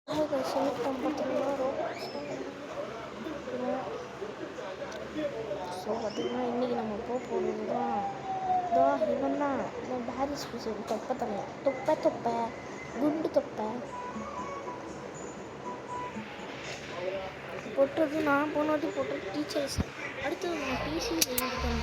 சொல்லிட்டோம் பார்த்தீங்கன்னா ஸோ பார்த்தீங்கன்னா இன்றைக்கி நம்ம போகிறது தான் இவன் தான் இந்த பாரிஸ் பிசன் தொப்பை தலையா தொப்பை குண்டு தொப்பை போட்டுறது நான் போன வாட்டி போட்டது டீச்சர்ஸ் அடுத்தது நான் டிசி எழுதிட்டேன்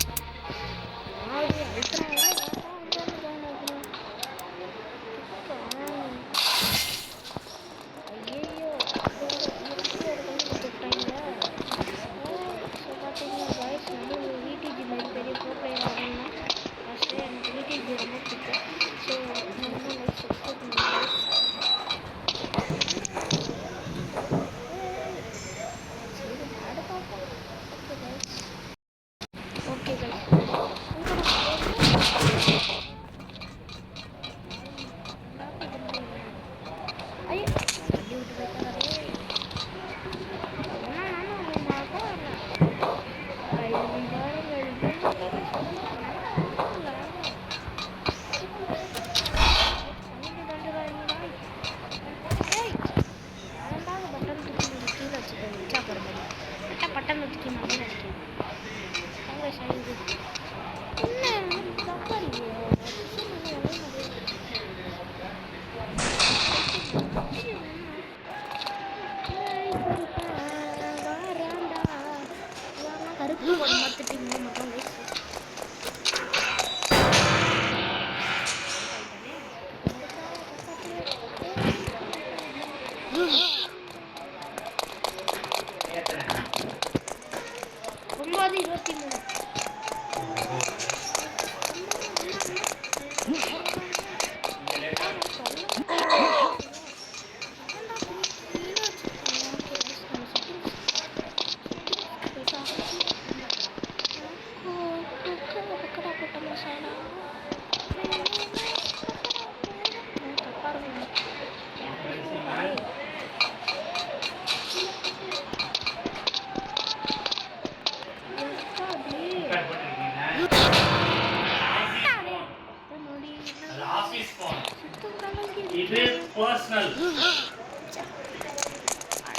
இது பர்சனல்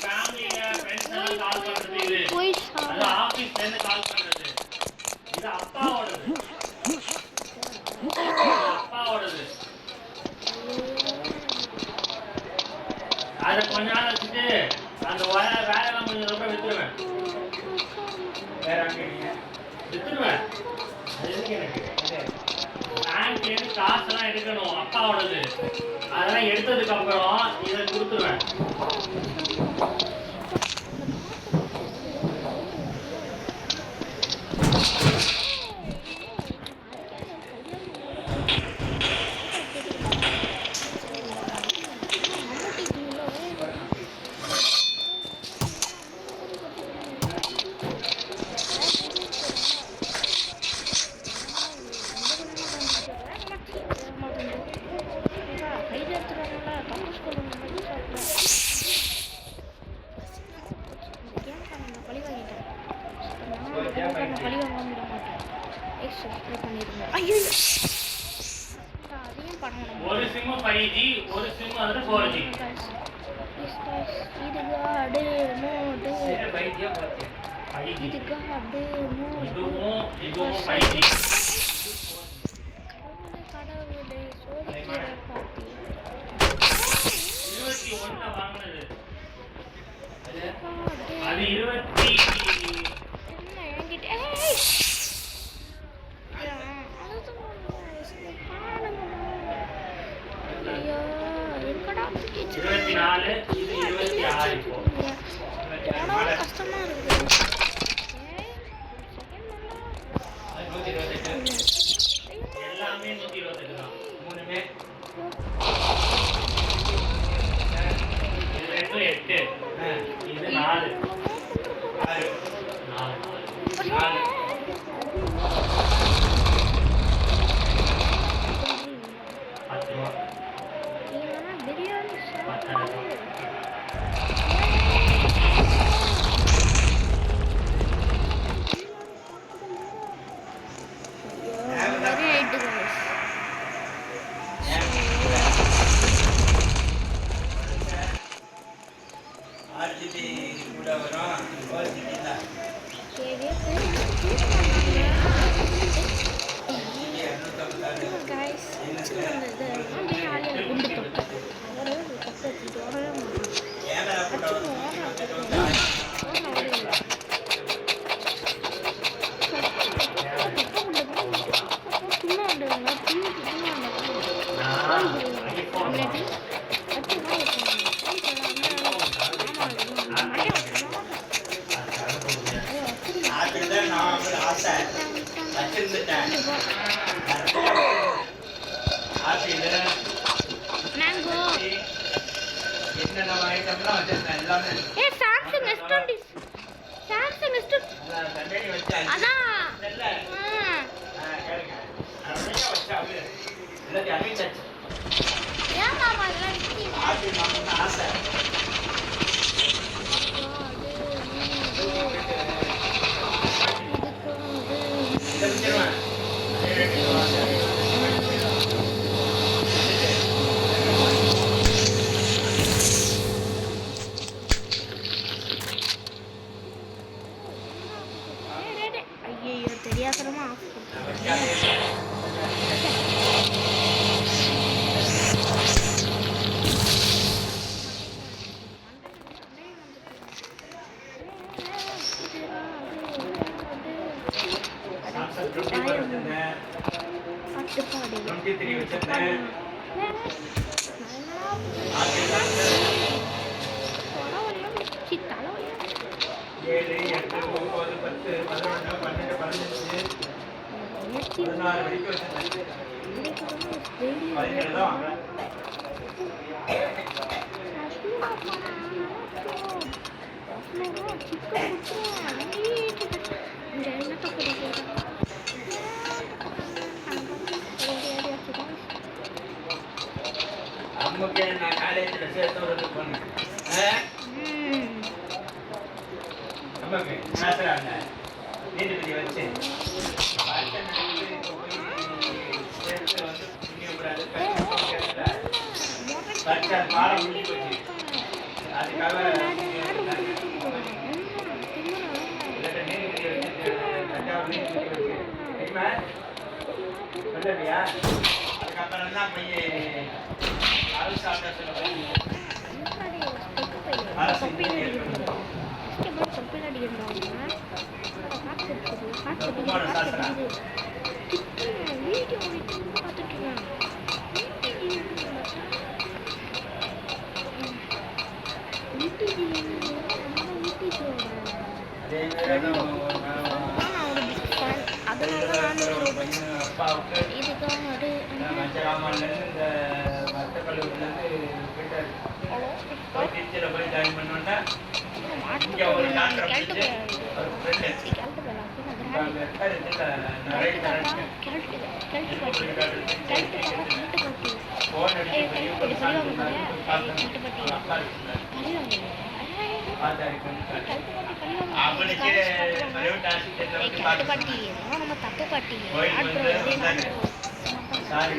ஃபேமிலில ஃப்ரெண்ட்ஸ் எல்லாம் கால் பண்றது இது அது ஆபீஸ்ல இருந்து கால் பண்றது இது அப்பாவோடது அத கொஞ்ச நாள் வச்சுட்டு அந்த வேலையெல்லாம் கொஞ்சம் ரொம்ப வித்துருவேன் வேற அங்கே வித்துருவேன் அது எதுக்கு எனக்கு பேங்க்லேருந்து காசெல்லாம் எடுக்கணும் அப்பாவோடது அதெல்லாம் எடுத்ததுக்கு அப்புறம் இதை கொடுத்துருவேன் ஒரு சிம் 5G ஒரு சிம் வந்து 4G இதுவும் 5G வாங்கினது அது 20 24 இது 26 இப்போ கஷ்டமா இருக்கு எல்லாமே 128 தான் மூணுமே இது 8 இது 4 10 ரூபா பிரியாணி ஆர்ஜிபி கூட வரும் ஓசிபி தான் கேவே guys அப்படியே ஆளியா குண்டு தொப்பை ஒரே ஒரு தொப்பை எடுத்துட்டு வரவே மாட்டான் கேமரா போட்டோ அப்படிதான் நான் ஆசை வச்சிருந்துட்டேன் ஆப்பிள் மேங்கோ என்னென்ன ஐட்டம்லாம் வச்சிருந்தேன் எல்லாமே ஏ Samsung S20 Samsung S20 container வச்சு அதான் இல்ல கேளுங்க அப்படியே வச்சா அப்படியே எல்லாத்தையும் அழிச்சாச்சு ஏன் மாமா இதெல்லாம் விக்கிறீங்க ஆப்பிள் வாங்கணும்னு ஆசை இதை வச்சிருவேன் ஐயோ தெரியாதனமா ஆஃப் பட்டுப்பாடு 23 வச்சிருந்தேன் ஏழு எட்டு ஒன்பது பத்து 11 12 15 16 வரைக்கும் வச்சிருந்தேன் 17 தான் வாங்கினேன் அம்முக்கு நான் காலேஜில் சேர்த்து விடுறது போனேன் அம்மாக்கு பேசுகிறாங்க நீதிபதி வச்சு சேர்த்து வந்து புண்ணியப்படாது பச்சை பாடம் முடிஞ்சு போச்சு அதுக்காக நீதிபதி வச்சு தஞ்சாவூர் நீதிபதி வச்சு தெரியுமா சொல்லலையா அதுக்கப்புறம் தான் போய் அரசு ஆஃபீஸில் அரசு குமார சாஸ்திரா அப்பாவுக்கு மஞ்சராமன்லேருந்து இந்த மத்தக்கல்லூரிலேருந்து போயிட்டார் திருச்சியில் போய் ஜாயின் பண்ணோன்னா இங்கே ஒரு டாக்டரை பிடிச்சி ஒரு ஃப்ரெண்டு அங்கே இருக்காரு நிறைய ஃபோன் அடிச்சு அப்பா அவனுக்கு பிரைவேட் ஹாஸ்பிட்டலில் வந்து சாரி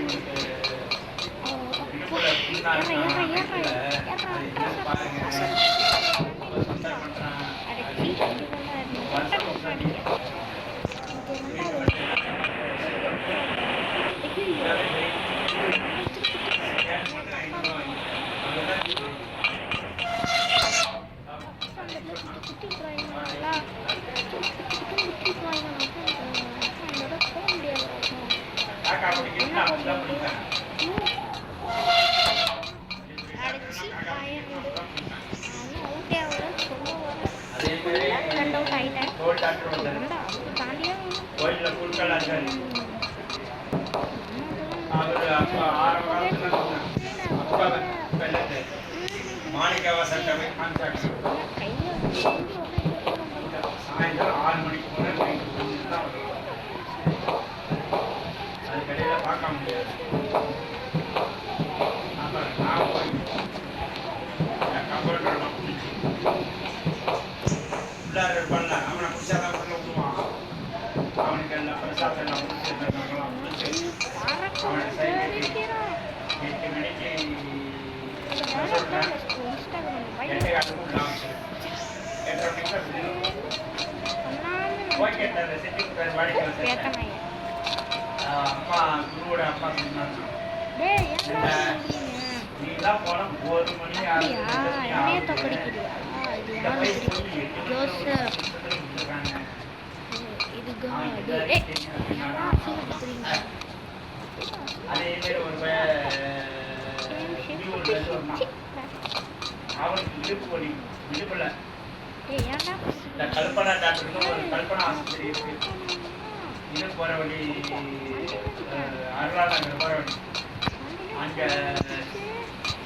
பாருங்க கோயிலில் குழுக்கெல்லாம் இருக்காரு அவர் அப்பா ஆரம்ப காலத்தில் அப்பா வெள்ளத்து மாணிக்கவாசன் கவி கான்டாக்ட் சாயந்தரம் 6 மணிக்கு போனால் நைட்டு தான் வரும் அதுக்கடையில் பார்க்க முடியாது அப்புறம் நான் போய் கம்ப்யூட்டர்லாம் பிடிச்சி உள்ளார இருப்பான்ல அவனை பிடிச்சாதான் உள்ள விடுவான் அவனுக்கு எல்லாம் பிரசாதம் எல்லாம் முடிச்சிருக்காங்களாம் முடிச்சு அவனை சைடு 8 மணிக்கு சொல்கிறேன் 8 காலத்துக்குள்ள ஓகே சார் செஞ்சு கொடுத்தாரு வாடிக்கை அம்மா குருவோட அப்பா சொன்னாங்க நீலாம் போன 1 மணி அதே மாதிரி ஒரு அவனுக்கு விடுப்பில்லை இந்த கல்பனா டாக்டருக்கு ஒரு கல்பனா ஆஸ்பத்திரி இருக்கு இது போகிற வழி அருளாநகர் போகிற வழி அங்கே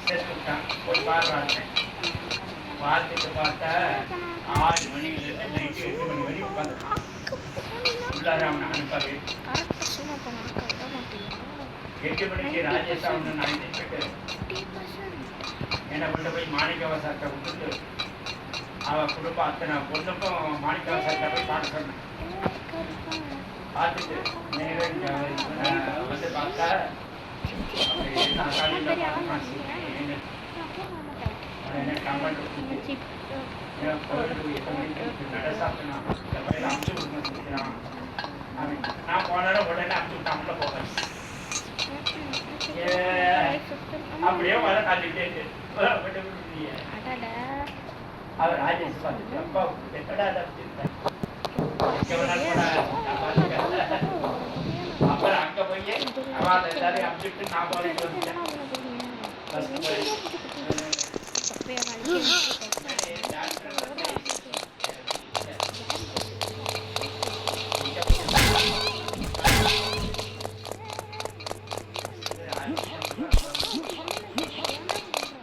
சேர்த்து விட்டான் போய் பார்க்குறாங்க பார்த்துட்டு பார்த்தா 6 மணிலேருந்து நைட்டு 8 மணி வரைக்கும் பார்த்துட்டான் உள்ளார அவனை அனுப்பாரு 8 மணிக்கு ராஜேஷ் அவனை நான் போயிட்டு என்னை கொண்டு போய் மாணிக்கவ சார்ட்ட விட்டுட்டு அவன் குடும்பம் அத்தனை பொண்ணுக்கும் மாணிக்கவ சார்ட்ட போய் பார்க்க சொன்னேன் பார்த்துட்டு வந்து பார்த்தா கமெண்ட் நட சாப்பிட்டான் இந்த பையில அமுச்சு விடுங்க சொல்லிக்கிறான் நான் போனாலும் உடனே அமுச்சு விட்டாமல போவேன் அப்படியே வர காட்டிட்டே அவர் ராஜேஷ் பார்த்துட்டு அப்பா எப்படா அப்புறம் அங்க போய் அவன் எல்லாரையும் அமுச்சுட்டு நான் போயிட்டு வந்துட்டேன்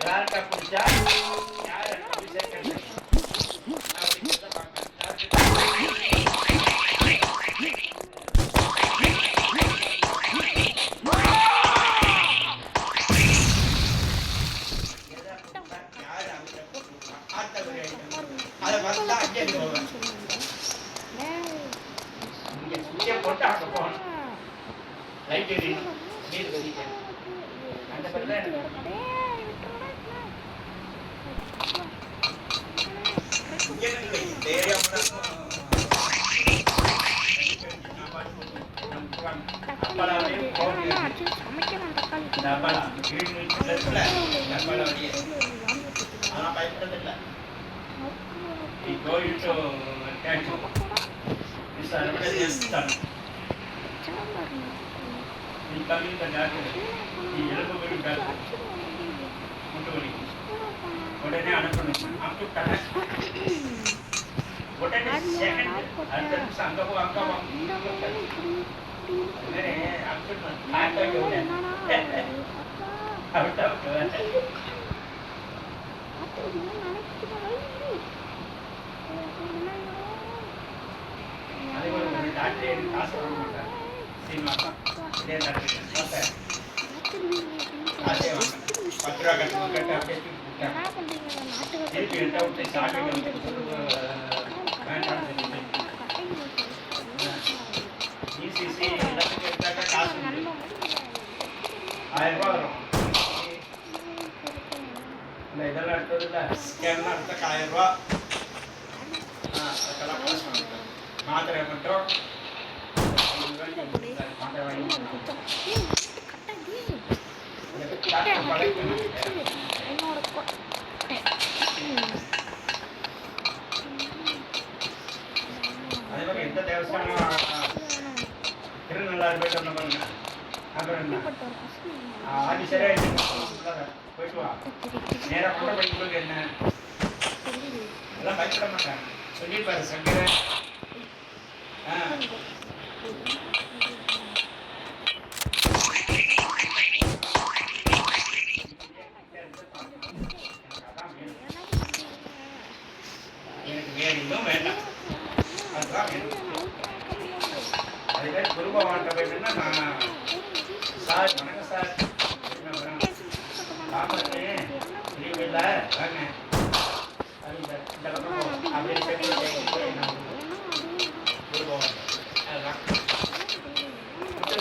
யார்கிட்ட பிடிச்சா யார் அதை பார்த்தா அங்கே போவேன் இங்கே சுற்றிய போட்டு அங்கே போகணும் லைட் எரியணும் நீர் வதிக்க அந்த பக்கம் தான் எனக்கு உடனே அனுப்பணும் அனுப்பிவிட்டாங்க உடனே அடுத்த நிமிஷம் அங்கே போ அங்கே அதே மாதிரி ஒரு டாக்டர் காசு வாங்க மாட்டார் சீனிவாசன் இதே டாக்டர் காசே வாங்க 10 ரூபா கட்டு அப்படியே திருப்பி எடுத்தா விட்டு சாப்பிட்டு வேண்டாம் இசிசி எல்லாத்துக்கும் எடுத்தாக்கா காசு 1000 ரூபா வரும் இந்த இதெல்லாம் எடுத்தது இல்லை ஸ்கேன்லாம் எடுத்தாக்கா 1000 ரூபா அதுக்கெல்லாம் காசு வாங்கிட்டேன் மாத்திரை மட்டும் மாத்திரை வாங்கி அதே மாதிரி எந்த தேவஸ்தானம் திருநள்ளாறு போயிட்டு வந்த பாருங்க அப்புறம் என்ன ஆதிசரே போயிட்டு வா நேராக கூட போயிட்டு என்ன எல்லாம் பயப்பட மாட்டேன் சொல்லிப்பாரு சங்கர எனக்கு வேணும் வேண்டாம் அதுதான் வேணும் அதே மாதிரி குரு பகவான்கிட்ட போயிட்டுன்னா நான் சார் வணக்கம் சார் பாப்பே லீவ் இல்லை வாங்க அப்படிங்க இந்த பக்கம் அப்படியே குரு பகவான் அதுதான்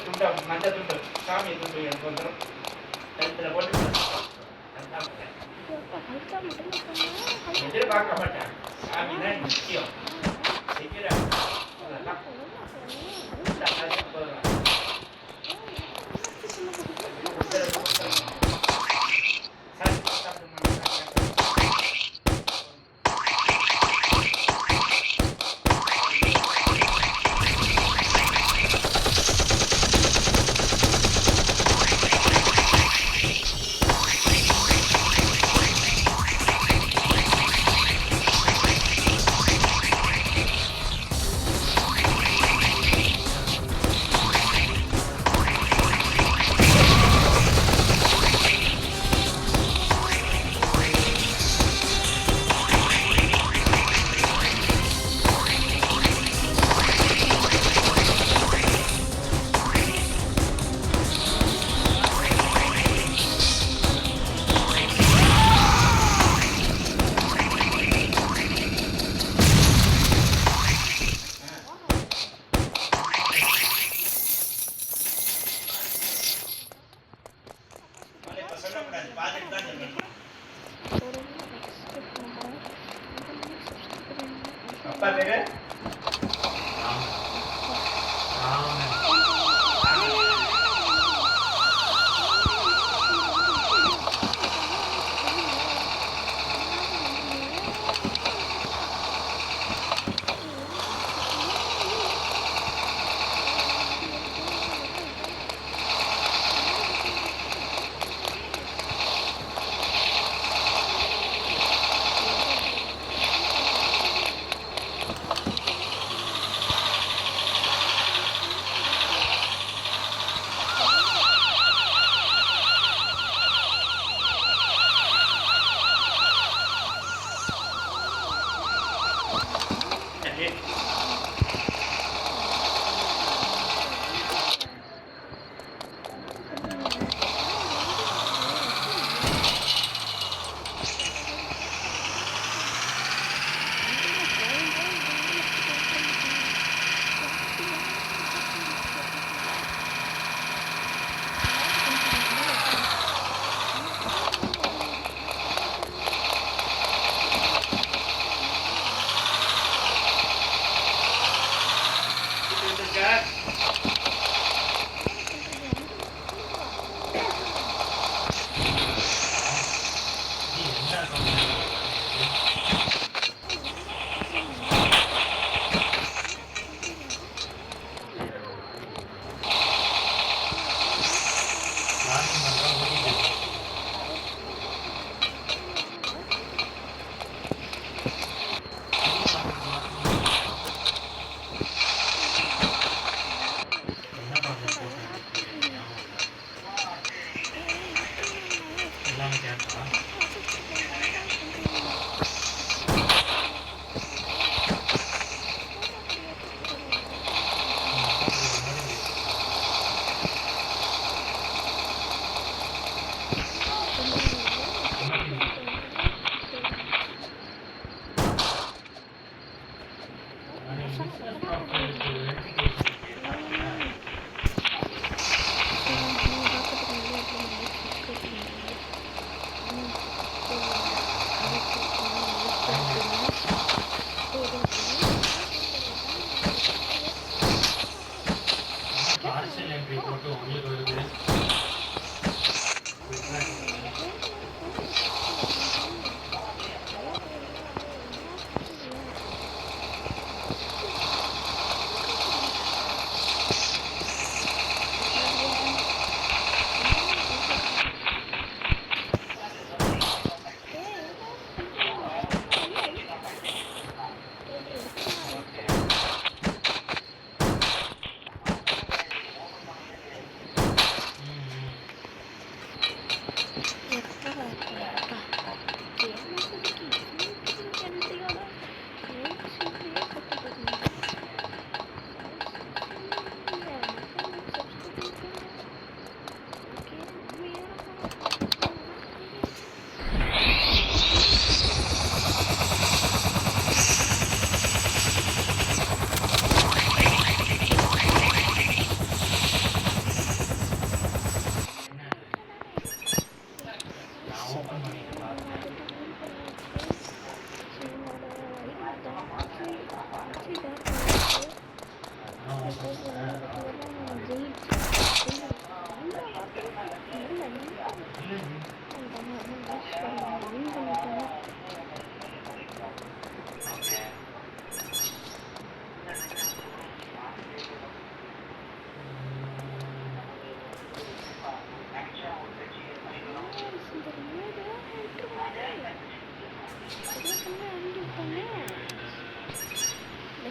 துண்டு மஞ்சள் துண்டு சாமி துண்டு எனக்கு வந்துடும் கழுத்தில் போட்டு எதிர்பார்க்க மாட்டேன் சாமிதான் முக்கியம். செய்கிற அதெல்லாம் இந்த காசு போதும். அப்பா பேரு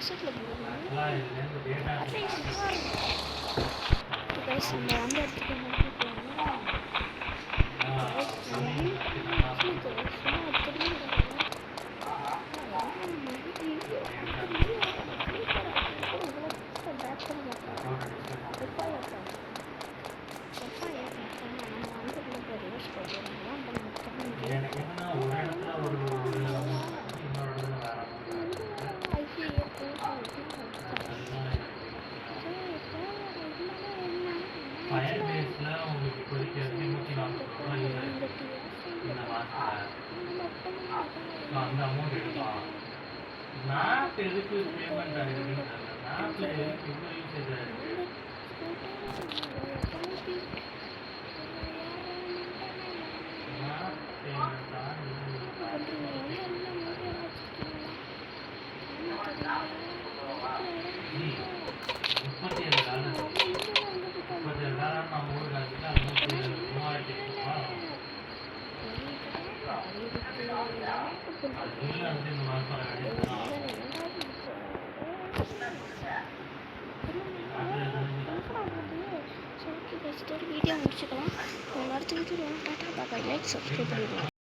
வருஷத்தில் போகணும். அதெல்லாம் இதுலேருந்து டேட்டா கைஸ் நம்ம அந்த இடத்துக்கு நோக்கி போகணும். எனக்கு என்னன்னா ஒரு இடத்துல ஒரு இன்னொரு இடத்துல வேற ஃபயர் பேஸில் உங்களுக்கு இப்போதைக்கு 240 ரூபா இந்த மாதத்தில் ஸோ அந்த அமௌண்ட் எடுக்கலாம். மேப் எதுக்கு பேமெண்ட் ஆகிருக்குன்னு தெரியல. மேப்பில் எதுக்கு இவ்வளோ யூசேஜ் ஆகிருக்கு? மேப் பேமெண்ட்டா ஜி 37 டாலர் 37 டாலர் நம்ம ஊருக்கு ஆச்சுன்னா 3800 அது இல்லை வந்து இந்த மாதம் கிடையாது. வீடியோ முடிச்சுக்கலாம். அடுத்த வீடியோ டாட்டா பாய் லைக் சப்ஸ்கிரைப் பண்ணிடுவோம்.